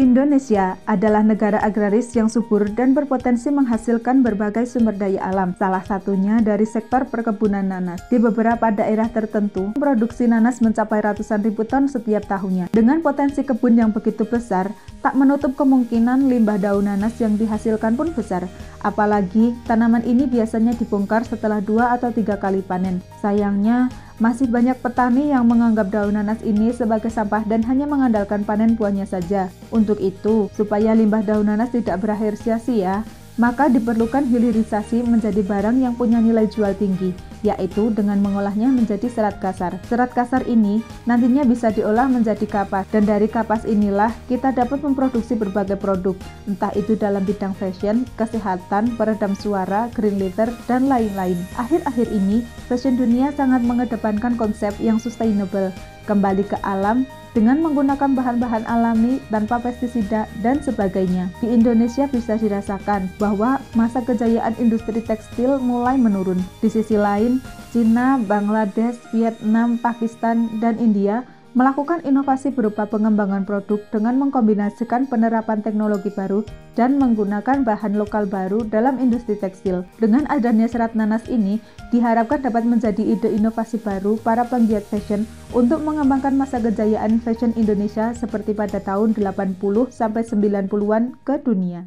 Indonesia adalah negara agraris yang subur dan berpotensi menghasilkan berbagai sumber daya alam, salah satunya dari sektor perkebunan nanas. Di beberapa daerah tertentu, produksi nanas mencapai ratusan ribu ton setiap tahunnya. Dengan potensi kebun yang begitu besar, tak menutup kemungkinan limbah daun nanas yang dihasilkan pun besar. Apalagi, tanaman ini biasanya dibongkar setelah 2 atau 3 kali panen. Sayangnya, masih banyak petani yang menganggap daun nanas ini sebagai sampah dan hanya mengandalkan panen buahnya saja. Untuk itu, supaya limbah daun nanas tidak berakhir sia-sia, maka diperlukan hilirisasi menjadi barang yang punya nilai jual tinggi, yaitu dengan mengolahnya menjadi serat kasar. Serat kasar ini nantinya bisa diolah menjadi kapas, dan dari kapas inilah kita dapat memproduksi berbagai produk, entah itu dalam bidang fashion, kesehatan, peredam suara, green leather, dan lain-lain. Akhir-akhir ini, fashion dunia sangat mengedepankan konsep yang sustainable, kembali ke alam, dengan menggunakan bahan-bahan alami tanpa pestisida dan sebagainya. Di Indonesia bisa dirasakan bahwa masa kejayaan industri tekstil mulai menurun. Di sisi lain, Cina, Bangladesh, Vietnam, Pakistan, dan India melakukan inovasi berupa pengembangan produk dengan mengkombinasikan penerapan teknologi baru dan menggunakan bahan lokal baru dalam industri tekstil. Dengan adanya serat nanas ini, diharapkan dapat menjadi ide inovasi baru para penggiat fashion untuk mengembangkan masa kejayaan fashion Indonesia seperti pada tahun 80-90-an ke dunia.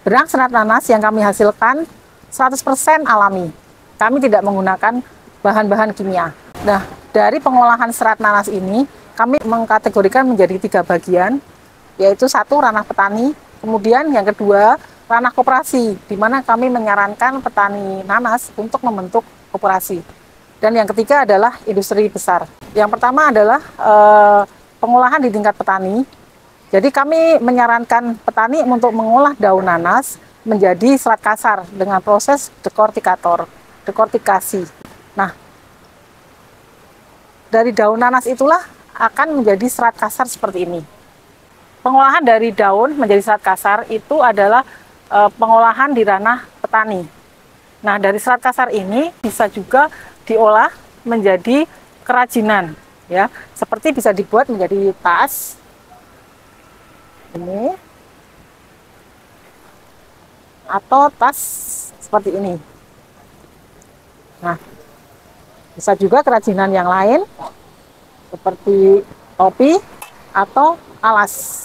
Benang serat nanas yang kami hasilkan 100% alami. Kami tidak menggunakan bahan-bahan kimia. Nah, dari pengolahan serat nanas ini, kami mengkategorikan menjadi 3 bagian, yaitu 1 ranah petani, kemudian yang kedua ranah koperasi, di mana kami menyarankan petani nanas untuk membentuk koperasi. Dan yang ketiga adalah industri besar. Yang pertama adalah pengolahan di tingkat petani. Jadi kami menyarankan petani untuk mengolah daun nanas menjadi serat kasar dengan proses dekortikasi. Nah, dari daun nanas itulah akan menjadi serat kasar seperti ini. Pengolahan dari daun menjadi serat kasar itu adalah pengolahan di ranah petani. Nah, dari serat kasar ini bisa juga diolah menjadi kerajinan, ya. Seperti bisa dibuat menjadi tas ini atau tas seperti ini. Nah, bisa juga kerajinan yang lain seperti topi atau alas.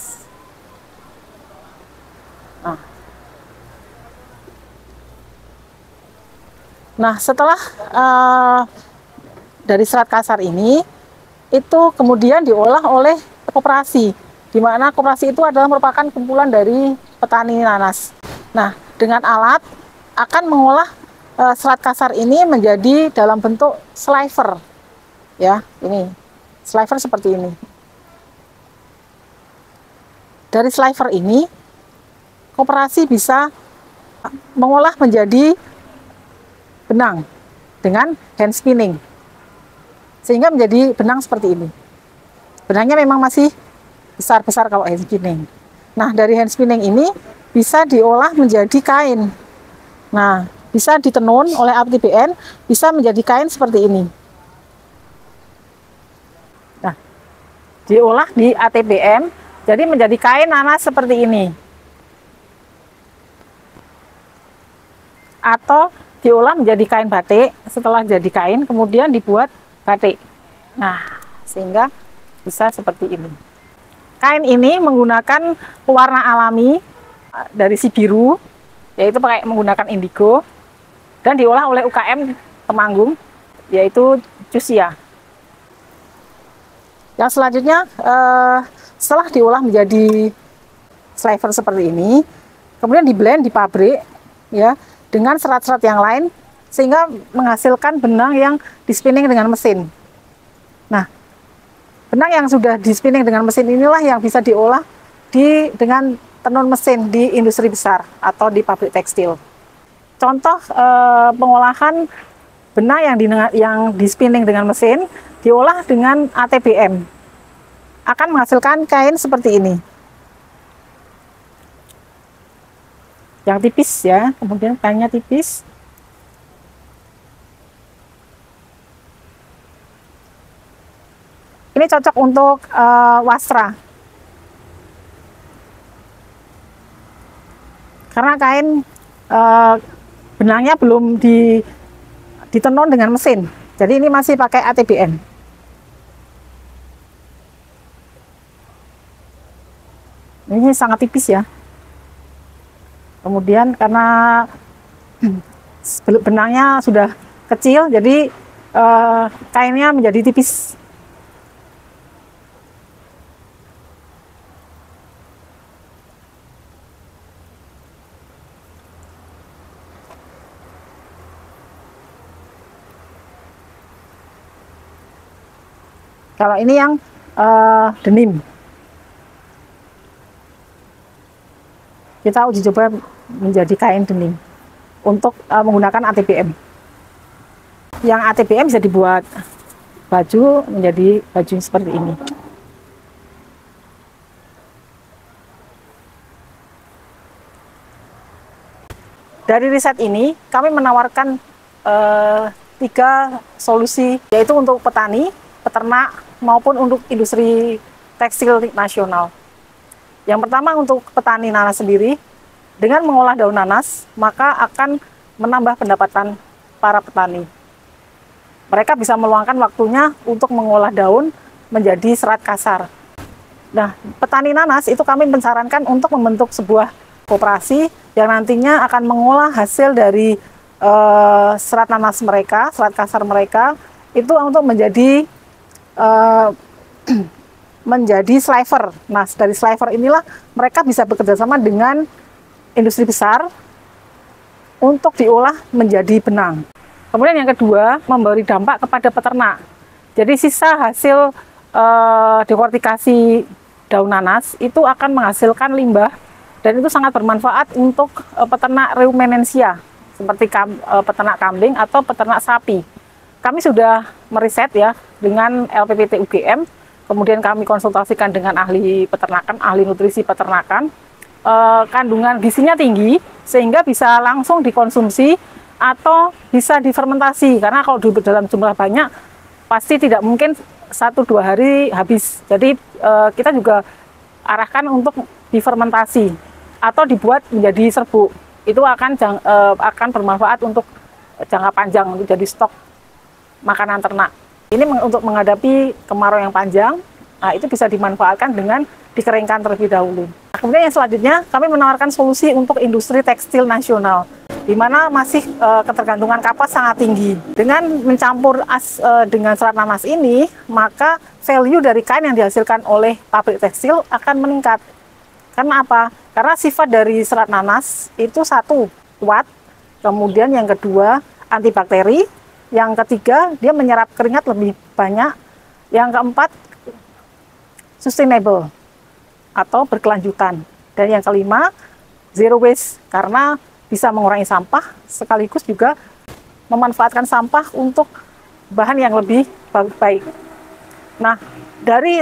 Nah, setelah dari serat kasar ini, itu kemudian diolah oleh koperasi, di mana koperasi itu adalah merupakan kumpulan dari petani nanas. Nah, dengan alat akan mengolah serat kasar ini menjadi dalam bentuk sliver, ya, ini sliver seperti ini. Dari sliver ini, koperasi bisa mengolah menjadi benang dengan hand spinning, sehingga menjadi benang seperti ini. Benangnya memang masih besar-besar kalau hand spinning. Nah, dari hand spinning ini bisa diolah menjadi kain. Nah, bisa ditenun oleh APTBN, bisa menjadi kain seperti ini. Nah, diolah di ATBN, jadi menjadi kain nanas seperti ini. Atau diolah menjadi kain batik, setelah jadi kain, kemudian dibuat batik. Nah, sehingga bisa seperti ini. Kain ini menggunakan pewarna alami dari si biru, yaitu pakai menggunakan indigo, dan diolah oleh UKM Temanggung, yaitu Cusia. Yang selanjutnya, setelah diolah menjadi sliver seperti ini, kemudian di blend di pabrik, ya, dengan serat-serat yang lain, sehingga menghasilkan benang yang di spinning dengan mesin. Nah, benang yang sudah di spinning dengan mesin inilah yang bisa diolah dengan tenun mesin di industri besar atau di pabrik tekstil. Contoh pengolahan benang yang di spinning dengan mesin, diolah dengan ATBM, akan menghasilkan kain seperti ini. Yang tipis, ya, kemudian kainnya tipis. Ini cocok untuk wastra. karena kain benangnya belum ditenun dengan mesin. Jadi ini masih pakai ATBM. Ini sangat tipis ya. Kemudian karena benangnya sudah kecil, jadi kainnya menjadi tipis. Kalau ini yang denim, kita uji coba menjadi kain denim untuk menggunakan ATBM. Yang ATBM bisa dibuat baju menjadi baju seperti ini. Dari riset ini, kami menawarkan 3 solusi, yaitu untuk petani, peternak, maupun untuk industri tekstil nasional. Yang pertama, untuk petani nanas sendiri, dengan mengolah daun nanas, maka akan menambah pendapatan para petani. Mereka bisa meluangkan waktunya untuk mengolah daun menjadi serat kasar. Nah, petani nanas itu kami mensarankan untuk membentuk sebuah koperasi yang nantinya akan mengolah hasil dari serat nanas mereka, serat kasar mereka, itu untuk menjadi slaver. Nah, dari slaver inilah mereka bisa bekerja sama dengan industri besar untuk diolah menjadi benang. Kemudian yang kedua, memberi dampak kepada peternak. Jadi sisa hasil dehortikasi daun nanas itu akan menghasilkan limbah, dan itu sangat bermanfaat untuk peternak rumenansia seperti peternak kambing atau peternak sapi. Kami sudah meriset ya dengan LPPT UGM, kemudian kami konsultasikan dengan ahli peternakan, ahli nutrisi peternakan, kandungan gizinya tinggi sehingga bisa langsung dikonsumsi atau bisa difermentasi, karena kalau dalam jumlah banyak pasti tidak mungkin 1-2 hari habis. Jadi kita juga arahkan untuk difermentasi atau dibuat menjadi serbuk. Itu akan bermanfaat untuk jangka panjang, untuk jadi stok makanan ternak. Ini untuk menghadapi kemarau yang panjang, nah itu bisa dimanfaatkan dengan dikeringkan terlebih dahulu. Nah, kemudian yang selanjutnya, kami menawarkan solusi untuk industri tekstil nasional, di mana masih ketergantungan kapas sangat tinggi. Dengan mencampur dengan serat nanas ini, maka value dari kain yang dihasilkan oleh pabrik tekstil akan meningkat. Karena apa? Karena sifat dari serat nanas itu satu, kuat, kemudian yang kedua, antibakteri, yang ketiga, dia menyerap keringat lebih banyak, yang keempat, sustainable atau berkelanjutan, dan yang kelima, zero waste, karena bisa mengurangi sampah sekaligus juga memanfaatkan sampah untuk bahan yang lebih baik. Nah, dari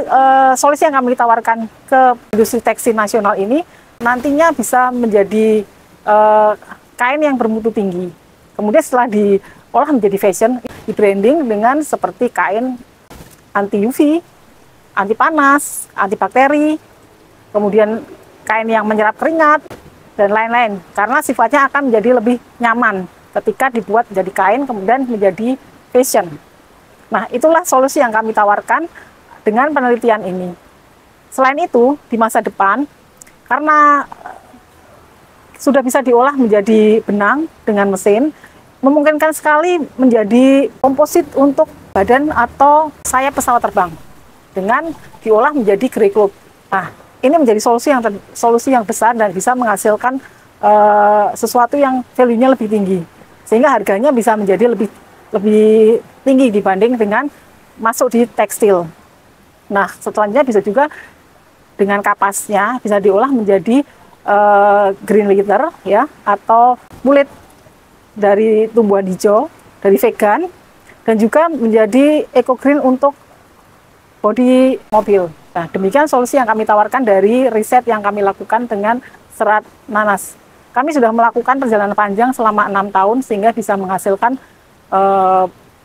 solusi yang kami tawarkan ke industri tekstil nasional ini nantinya bisa menjadi kain yang bermutu tinggi. Kemudian setelah diolah menjadi fashion, di branding dengan seperti kain anti UV, anti panas, anti bakteri, kemudian kain yang menyerap keringat, dan lain-lain. Karena sifatnya akan menjadi lebih nyaman ketika dibuat menjadi kain, kemudian menjadi fashion. Nah, itulah solusi yang kami tawarkan dengan penelitian ini. Selain itu, di masa depan, karena sudah bisa diolah menjadi benang dengan mesin, memungkinkan sekali menjadi komposit untuk badan atau sayap pesawat terbang dengan diolah menjadi grey cloth. Nah, ini menjadi solusi yang besar dan bisa menghasilkan sesuatu yang value-nya lebih tinggi, sehingga harganya bisa menjadi lebih tinggi dibanding dengan masuk di tekstil. Nah, selanjutnya bisa juga dengan kapasnya bisa diolah menjadi green leather ya, atau kulit dari tumbuhan hijau, dari vegan, dan juga menjadi eco green untuk bodi mobil. Nah, demikian solusi yang kami tawarkan dari riset yang kami lakukan dengan serat nanas. Kami sudah melakukan perjalanan panjang selama 6 tahun sehingga bisa menghasilkan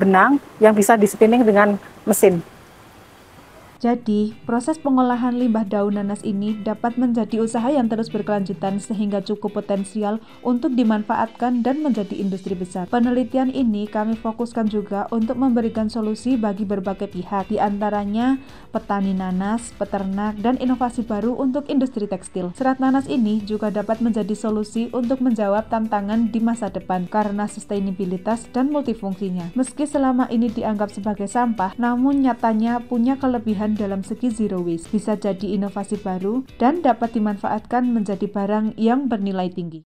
benang yang bisa di spinning dengan mesin. Jadi, proses pengolahan limbah daun nanas ini dapat menjadi usaha yang terus berkelanjutan sehingga cukup potensial untuk dimanfaatkan dan menjadi industri besar. Penelitian ini kami fokuskan juga untuk memberikan solusi bagi berbagai pihak, di antaranya petani nanas, peternak, dan inovasi baru untuk industri tekstil. Serat nanas ini juga dapat menjadi solusi untuk menjawab tantangan di masa depan karena sustainabilitas dan multifungsinya. Meski selama ini dianggap sebagai sampah, namun nyatanya punya kelebihan dalam segi zero waste, bisa jadi inovasi baru dan dapat dimanfaatkan menjadi barang yang bernilai tinggi.